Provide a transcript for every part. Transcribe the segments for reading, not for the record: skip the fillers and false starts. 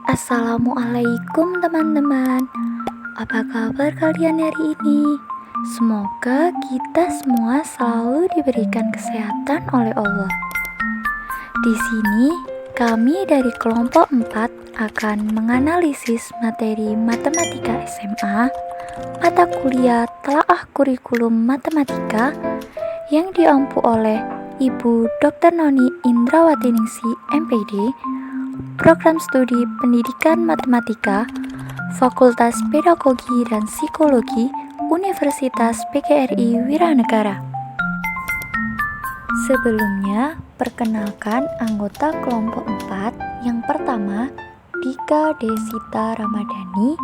Assalamualaikum teman-teman. Apa kabar kalian hari ini? Semoga kita semua selalu diberikan kesehatan oleh Allah. Di sini kami dari kelompok 4 akan menganalisis materi matematika SMA, mata kuliah telaah kurikulum matematika yang diampu oleh Ibu Dr. Noni Indrawatiningsih MPD, Program Studi Pendidikan Matematika, Fakultas Pedagogi dan Psikologi, Universitas PGRI Wiranegara. Sebelumnya, perkenalkan anggota kelompok 4. Yang pertama, Dika Desita Ramadhani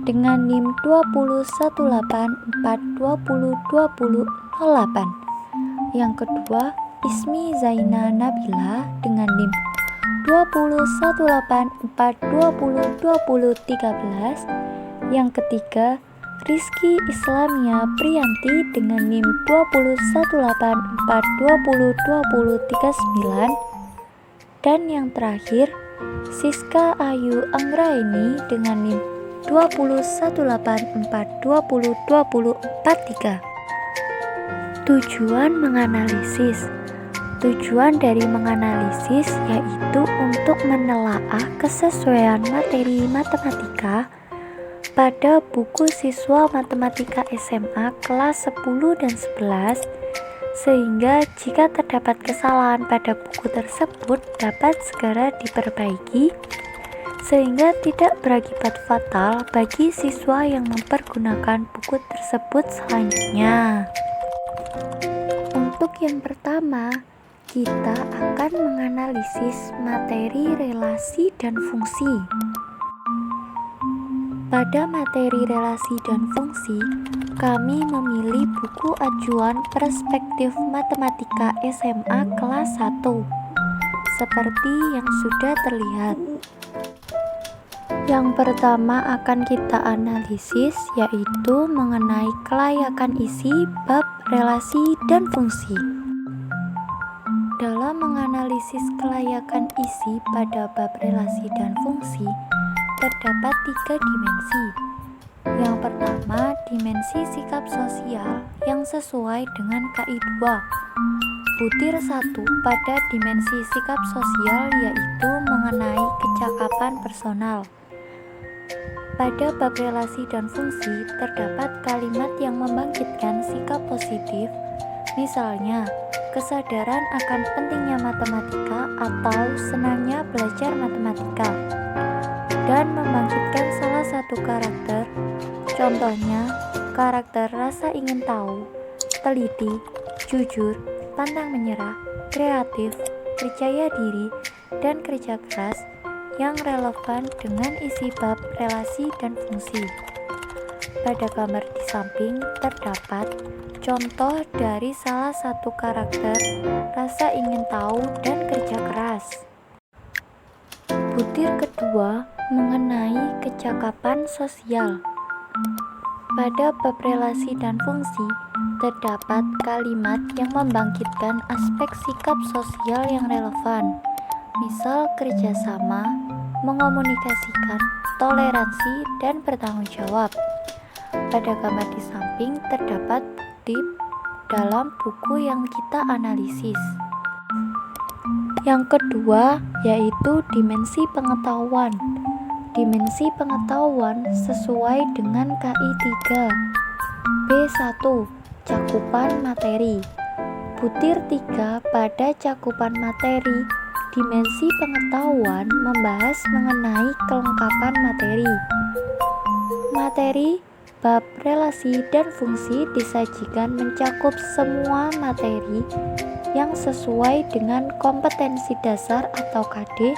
dengan NIM 20184202008. Yang kedua, Ismi Zaina Nabila dengan NIM 20184202013. Yang ketiga, Rizky Islamia Priyanti dengan NIM 20184202039. Dan yang terakhir, Siska Ayu Anggraini dengan NIM 20184202043. Tujuan menganalisis. Tujuan dari menganalisis yaitu untuk menelaah kesesuaian materi matematika pada buku siswa matematika SMA kelas 10 dan 11, sehingga jika terdapat kesalahan pada buku tersebut dapat segera diperbaiki sehingga tidak berakibat fatal bagi siswa yang mempergunakan buku tersebut selanjutnya. Untuk yang pertama, kita akan menganalisis materi relasi dan fungsi. Pada materi relasi dan fungsi, kami memilih buku ajuan Perspektif Matematika SMA kelas 1, seperti yang sudah terlihat. Yang pertama akan kita analisis yaitu mengenai kelayakan isi bab relasi dan fungsi. Dalam menganalisis kelayakan isi pada bab relasi dan fungsi, terdapat 3 dimensi. Yang pertama, dimensi sikap sosial yang sesuai dengan KI 2. Butir 1 pada dimensi sikap sosial yaitu mengenai kecakapan personal. Pada bab relasi dan fungsi, terdapat kalimat yang membangkitkan sikap positif, misalnya kesadaran akan pentingnya matematika atau senangnya belajar matematika, dan membangkitkan salah satu karakter, contohnya karakter rasa ingin tahu, teliti, jujur, pantang menyerah, kreatif, percaya diri, dan kerja keras yang relevan dengan isi bab relasi dan fungsi. Pada gambar di samping terdapat contoh dari salah satu karakter rasa ingin tahu dan kerja keras. Butir kedua mengenai kecakapan sosial. Pada bab relasi dan fungsi terdapat kalimat yang membangkitkan aspek sikap sosial yang relevan, misal kerjasama, mengomunikasikan, toleransi, dan bertanggung jawab. Pada gambar di samping terdapat tip dalam buku yang kita analisis. Yang kedua yaitu dimensi pengetahuan. Dimensi pengetahuan sesuai dengan KI 3. B1. Cakupan materi. Butir 3 pada cakupan materi. Dimensi pengetahuan membahas mengenai kelengkapan materi. Materi bab relasi dan fungsi disajikan mencakup semua materi yang sesuai dengan kompetensi dasar atau KD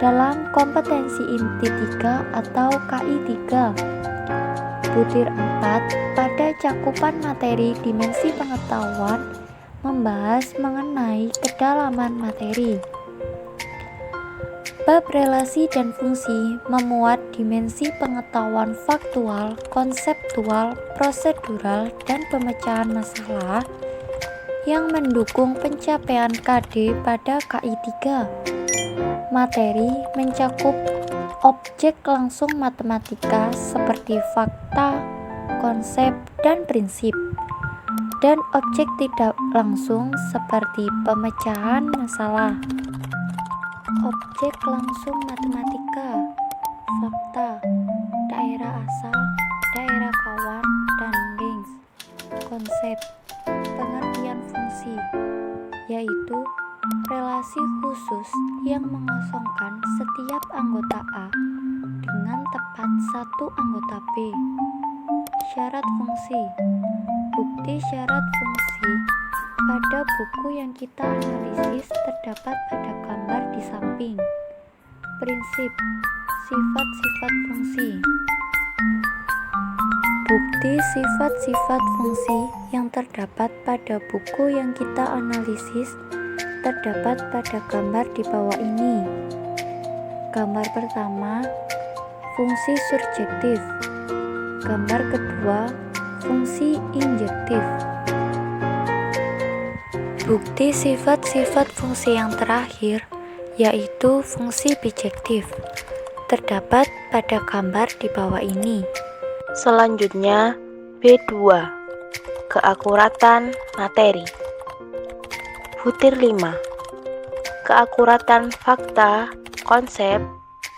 dalam kompetensi inti 3 atau KI 3. Butir 4 pada cakupan materi dimensi pengetahuan membahas mengenai kedalaman materi. Bab relasi dan fungsi memuat dimensi pengetahuan faktual, konseptual, prosedural, dan pemecahan masalah yang mendukung pencapaian KD pada KI 3. Materi mencakup objek langsung matematika seperti fakta, konsep, dan prinsip, dan objek tidak langsung seperti pemecahan masalah. Objek langsung matematika, fakta, daerah asal, daerah kawan, dan lingks. Konsep, pengertian fungsi, yaitu relasi khusus yang mengosongkan setiap anggota A dengan tepat satu anggota B. Syarat fungsi, bukti syarat fungsi pada buku yang kita analisis terdapat pada gambar di samping. Prinsip, sifat-sifat fungsi. Bukti sifat-sifat fungsi yang terdapat pada buku yang kita analisis terdapat pada gambar di bawah ini. Gambar pertama, fungsi surjektif. Gambar kedua, fungsi injektif. Bukti sifat-sifat fungsi yang terakhir, yaitu fungsi bijektif, terdapat pada gambar di bawah ini. Selanjutnya, B2. Keakuratan materi. Butir 5. Keakuratan fakta, konsep,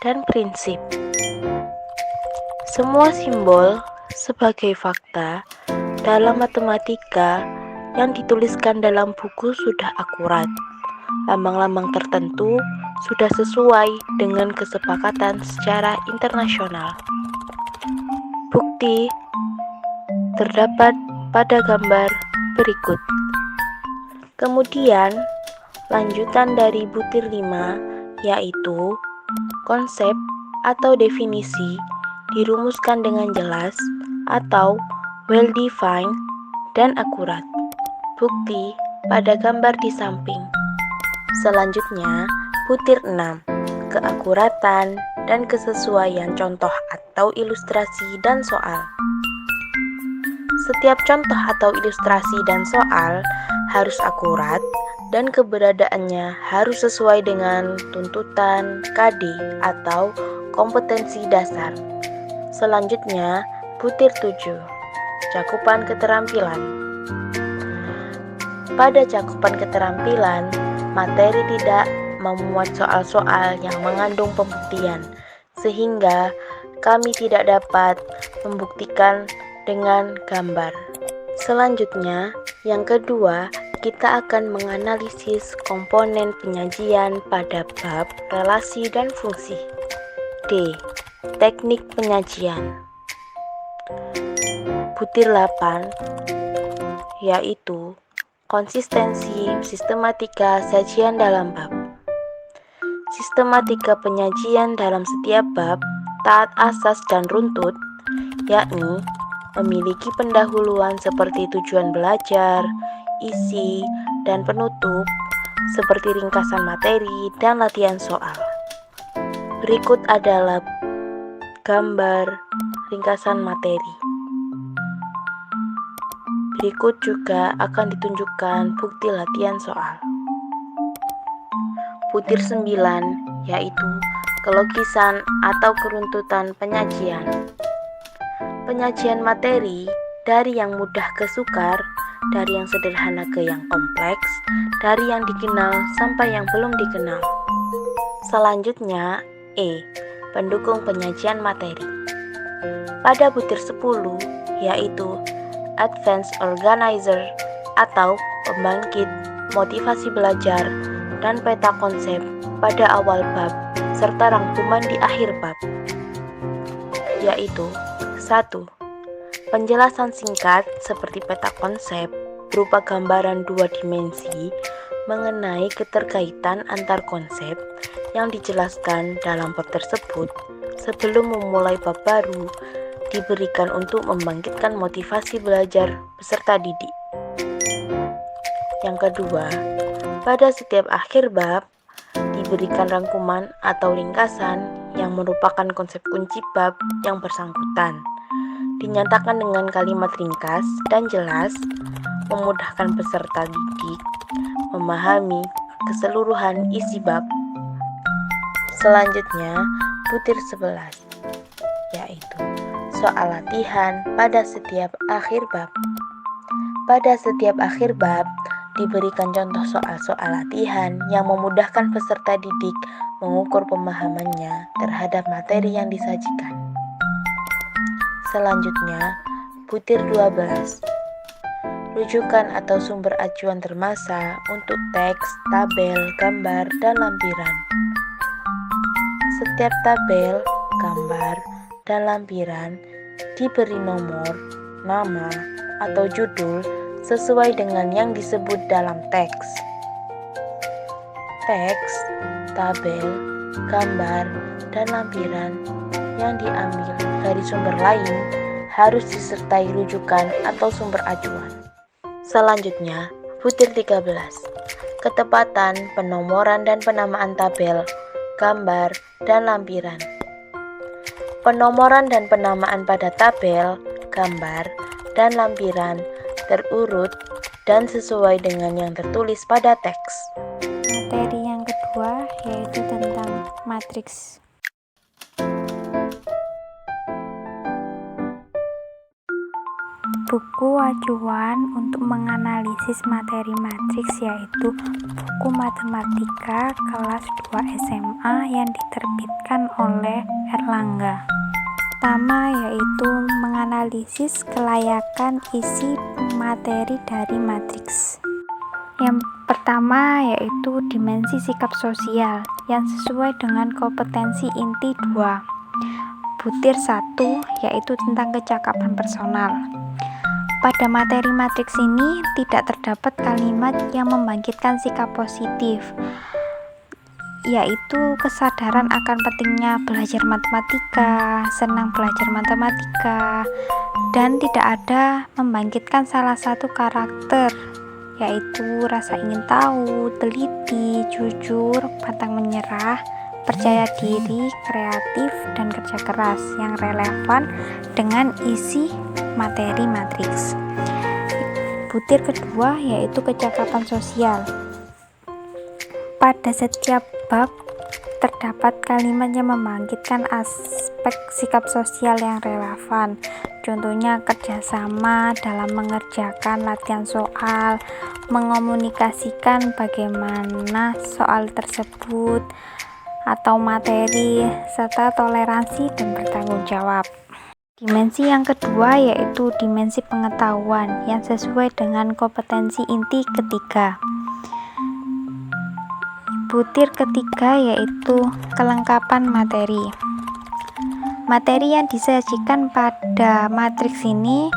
dan prinsip. Semua simbol sebagai fakta dalam matematika yang dituliskan dalam buku sudah akurat. Lambang-lambang tertentu sudah sesuai dengan kesepakatan secara internasional. Bukti terdapat pada gambar berikut. Kemudian, lanjutan dari butir 5 yaitu konsep atau definisi dirumuskan dengan jelas atau well defined dan akurat. Bukti pada gambar di samping. Selanjutnya, butir 6. Keakuratan dan kesesuaian contoh atau ilustrasi dan soal. Setiap contoh atau ilustrasi dan soal harus akurat dan keberadaannya harus sesuai dengan tuntutan KD atau kompetensi dasar. Selanjutnya, butir 7. Cakupan keterampilan. Pada cakupan keterampilan, materi tidak memuat soal-soal yang mengandung pembuktian, sehingga kami tidak dapat membuktikan dengan gambar. Selanjutnya, yang kedua, kita akan menganalisis komponen penyajian pada bab relasi dan fungsi. D. Teknik penyajian. Butir 8, yaitu konsistensi sistematika sajian dalam bab. Sistematika penyajian dalam setiap bab taat asas dan runtut, yakni memiliki pendahuluan seperti tujuan belajar, isi, dan penutup, seperti ringkasan materi dan latihan soal. Berikut adalah gambar ringkasan materi. Berikut juga akan ditunjukkan bukti latihan soal. Butir 9, yaitu kelogisan atau keruntutan penyajian. Penyajian materi dari yang mudah ke sukar, dari yang sederhana ke yang kompleks, dari yang dikenal sampai yang belum dikenal. Selanjutnya, E. Pendukung penyajian materi. Pada butir 10, yaitu Advanced Organizer atau pembangkit motivasi belajar dan peta konsep pada awal bab serta rangkuman di akhir bab, yaitu 1. Penjelasan singkat seperti peta konsep berupa gambaran 2 dimensi mengenai keterkaitan antar konsep yang dijelaskan dalam bab tersebut sebelum memulai bab baru diberikan untuk membangkitkan motivasi belajar peserta didik. Yang kedua, pada setiap akhir bab diberikan rangkuman atau ringkasan yang merupakan konsep kunci bab yang bersangkutan. Dinyatakan dengan kalimat ringkas dan jelas, memudahkan peserta didik memahami keseluruhan isi bab. Selanjutnya, butir 11, yaitu soal latihan pada setiap akhir bab. Pada setiap akhir bab, diberikan contoh soal-soal latihan yang memudahkan peserta didik mengukur pemahamannya terhadap materi yang disajikan. Selanjutnya, butir 12, rujukan atau sumber acuan termasa untuk teks, tabel, gambar, dan lampiran. Setiap tabel, gambar, dan lampiran diberi nomor, nama, atau judul sesuai dengan yang disebut dalam teks. Teks, tabel, gambar, dan lampiran yang diambil dari sumber lain harus disertai rujukan atau sumber acuan. Selanjutnya, butir 13, ketepatan penomoran dan penamaan tabel, gambar, dan lampiran. Penomoran dan penamaan pada tabel, gambar, dan lampiran terurut dan sesuai dengan yang tertulis pada teks. Materi yang kedua yaitu tentang matriks. Buku acuan untuk menganalisis materi matriks yaitu buku matematika kelas 2 SMA yang diterbitkan oleh Erlangga. Pertama yaitu menganalisis kelayakan isi materi dari matriks. Yang pertama yaitu dimensi sikap sosial yang sesuai dengan kompetensi inti 2. Butir 1 yaitu tentang kecakapan personal. Pada materi matriks ini tidak terdapat kalimat yang membangkitkan sikap positif, yaitu kesadaran akan pentingnya belajar matematika, senang belajar matematika, dan tidak ada membangkitkan salah satu karakter, yaitu rasa ingin tahu, teliti, jujur, pantang menyerah, percaya diri, kreatif, dan kerja keras yang relevan dengan isi materi matriks. Butir kedua yaitu kecakapan sosial. Pada setiap bab terdapat kalimat yang membangkitkan aspek sikap sosial yang relevan. Contohnya kerjasama dalam mengerjakan latihan soal, mengomunikasikan bagaimana soal tersebut atau materi, serta toleransi dan bertanggung jawab. Dimensi yang kedua yaitu dimensi pengetahuan yang sesuai dengan kompetensi inti ketiga. Butir ketiga yaitu kelengkapan materi. Materi yang disajikan pada matriks ini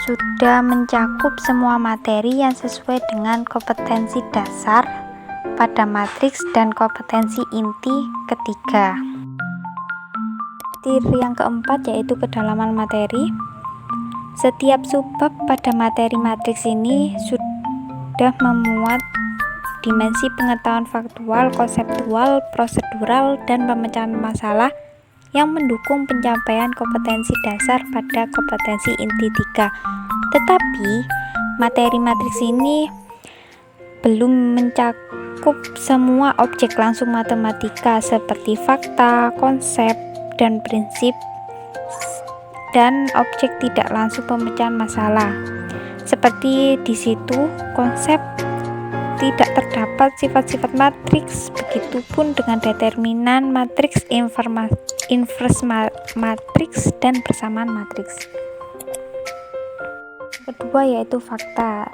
sudah mencakup semua materi yang sesuai dengan kompetensi dasar pada matriks dan kompetensi inti ketiga. Butir yang keempat yaitu kedalaman materi. Setiap subbab pada materi matriks ini sudah memuat dimensi pengetahuan faktual, konseptual, prosedural, dan pemecahan masalah yang mendukung pencapaian kompetensi dasar pada kompetensi inti 3. Tetapi materi matriks ini belum mencakup semua objek langsung matematika seperti fakta, konsep, dan prinsip, dan objek tidak langsung pemecahan masalah. Seperti di situ konsep tidak terdapat sifat-sifat matriks, begitupun dengan determinan matriks, inverse matriks, dan persamaan matriks. Kedua yaitu fakta.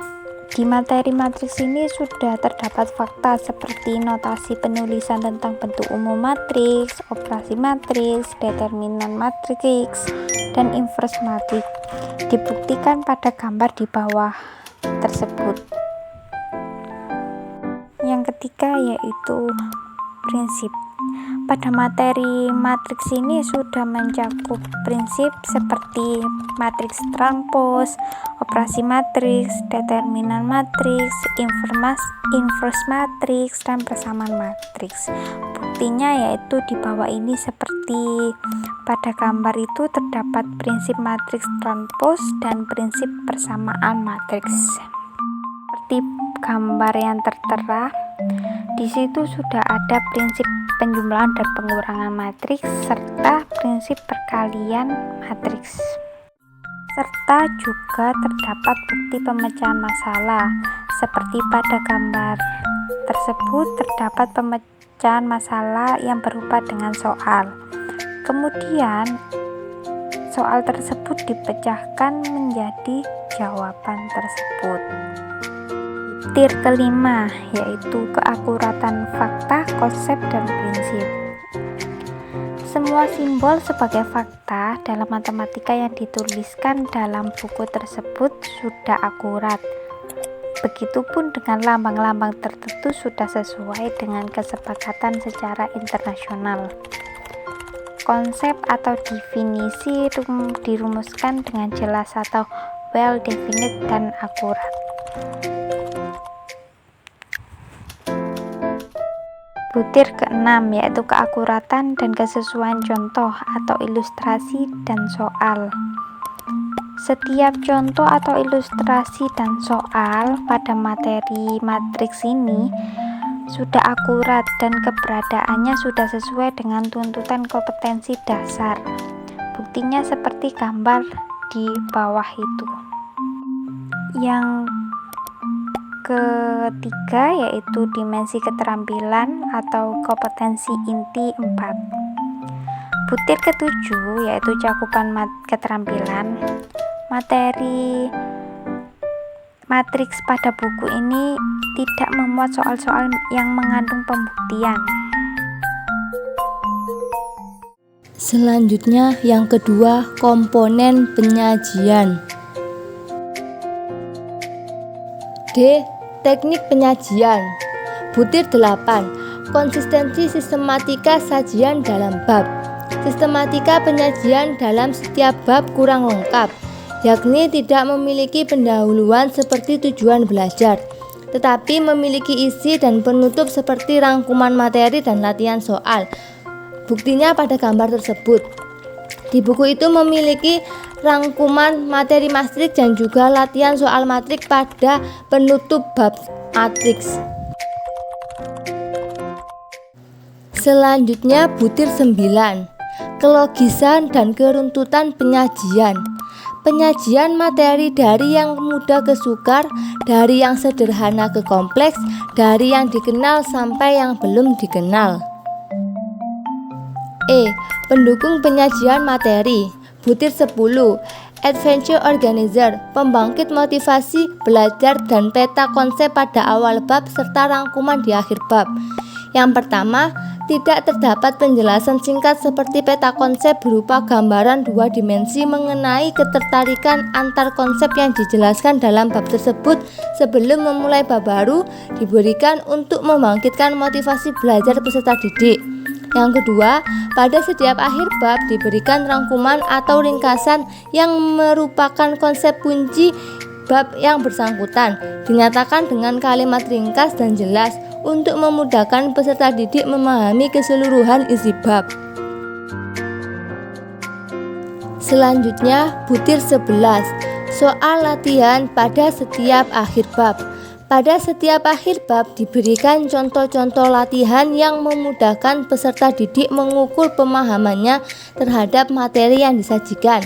Di materi matriks ini sudah terdapat fakta seperti notasi penulisan tentang bentuk umum matriks, operasi matriks, determinan matriks, dan inverse matriks. Dibuktikan pada gambar di bawah tersebut. Yang ketiga yaitu prinsip. Pada materi matriks ini sudah mencakup prinsip seperti matriks transpose, operasi matriks, determinan matriks, inverse matriks, dan persamaan matriks. Buktinya yaitu di bawah ini seperti pada gambar itu terdapat prinsip matriks transpose dan prinsip persamaan matriks. Seperti gambar yang tertera, di situ sudah ada prinsip penjumlahan dan pengurangan matriks, serta prinsip perkalian matriks. Serta juga terdapat bukti pemecahan masalah, seperti pada gambar tersebut terdapat pemecahan masalah yang berupa dengan soal. Kemudian soal tersebut dipecahkan menjadi jawaban tersebut. Butir kelima yaitu keakuratan fakta, konsep, dan prinsip. Semua simbol sebagai fakta dalam matematika yang dituliskan dalam buku tersebut sudah akurat. Begitupun dengan lambang-lambang tertentu sudah sesuai dengan kesepakatan secara internasional. Konsep atau definisi dirumuskan dengan jelas atau well defined dan akurat. Butir keenam yaitu keakuratan dan kesesuaian contoh atau ilustrasi dan soal. Setiap contoh atau ilustrasi dan soal pada materi matriks ini sudah akurat dan keberadaannya sudah sesuai dengan tuntutan kompetensi dasar. Buktinya seperti gambar di bawah itu. Yang ketiga yaitu dimensi keterampilan atau kompetensi inti 4. Butir ketujuh yaitu cakupan keterampilan. Materi matriks pada buku ini tidak memuat soal-soal yang mengandung pembuktian. Selanjutnya yang kedua, komponen penyajian. D. Teknik penyajian. Butir 8. Konsistensi sistematika sajian dalam bab. Sistematika penyajian dalam setiap bab kurang lengkap, yakni tidak memiliki pendahuluan seperti tujuan belajar, tetapi memiliki isi dan penutup seperti rangkuman materi dan latihan soal. Buktinya pada gambar tersebut. Di buku itu memiliki rangkuman materi matriks dan juga latihan soal matriks pada penutup bab matriks. Selanjutnya butir 9. Kelogisan dan keruntutan penyajian. Penyajian materi dari yang mudah ke sukar, dari yang sederhana ke kompleks, dari yang dikenal sampai yang belum dikenal. E. Pendukung penyajian materi. Butir 10. Adventure Organizer, pembangkit motivasi belajar dan peta konsep pada awal bab serta rangkuman di akhir bab. Yang pertama, tidak terdapat penjelasan singkat seperti peta konsep berupa gambaran 2 dimensi mengenai ketertarikan antar konsep yang dijelaskan dalam bab tersebut sebelum memulai bab baru, diberikan untuk membangkitkan motivasi belajar peserta didik. Yang kedua, pada setiap akhir bab diberikan rangkuman atau ringkasan yang merupakan konsep kunci bab yang bersangkutan, dinyatakan dengan kalimat ringkas dan jelas untuk memudahkan peserta didik memahami keseluruhan isi bab. Selanjutnya, butir 11. Soal latihan pada setiap akhir bab. Pada setiap akhir bab diberikan contoh-contoh latihan yang memudahkan peserta didik mengukur pemahamannya terhadap materi yang disajikan.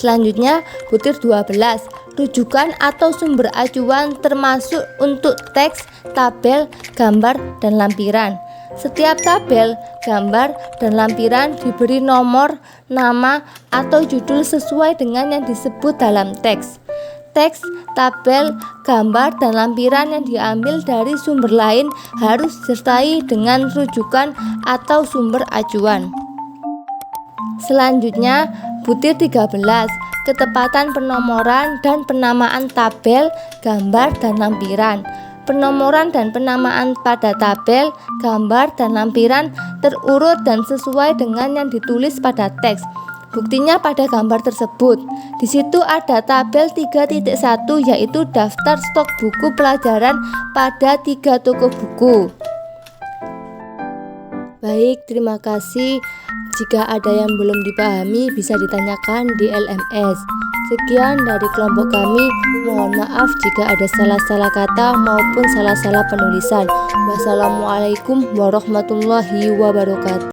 Selanjutnya, butir 12. Rujukan atau sumber acuan termasuk untuk teks, tabel, gambar, dan lampiran. Setiap tabel, gambar, dan lampiran diberi nomor, nama, atau judul sesuai dengan yang disebut dalam teks. Teks, tabel, gambar, dan lampiran yang diambil dari sumber lain harus disertai dengan rujukan atau sumber acuan. Selanjutnya, butir 13. Ketepatan penomoran dan penamaan tabel, gambar, dan lampiran. Penomoran dan penamaan pada tabel, gambar, dan lampiran terurut dan sesuai dengan yang ditulis pada teks. Buktinya pada gambar tersebut. Di situ ada tabel 3.1 yaitu daftar stok buku pelajaran pada 3 toko buku. Baik, terima kasih. Jika ada yang belum dipahami bisa ditanyakan di LMS. Sekian dari kelompok kami. Mohon maaf jika ada salah-salah kata maupun salah-salah penulisan. Wassalamualaikum warahmatullahi wabarakatuh.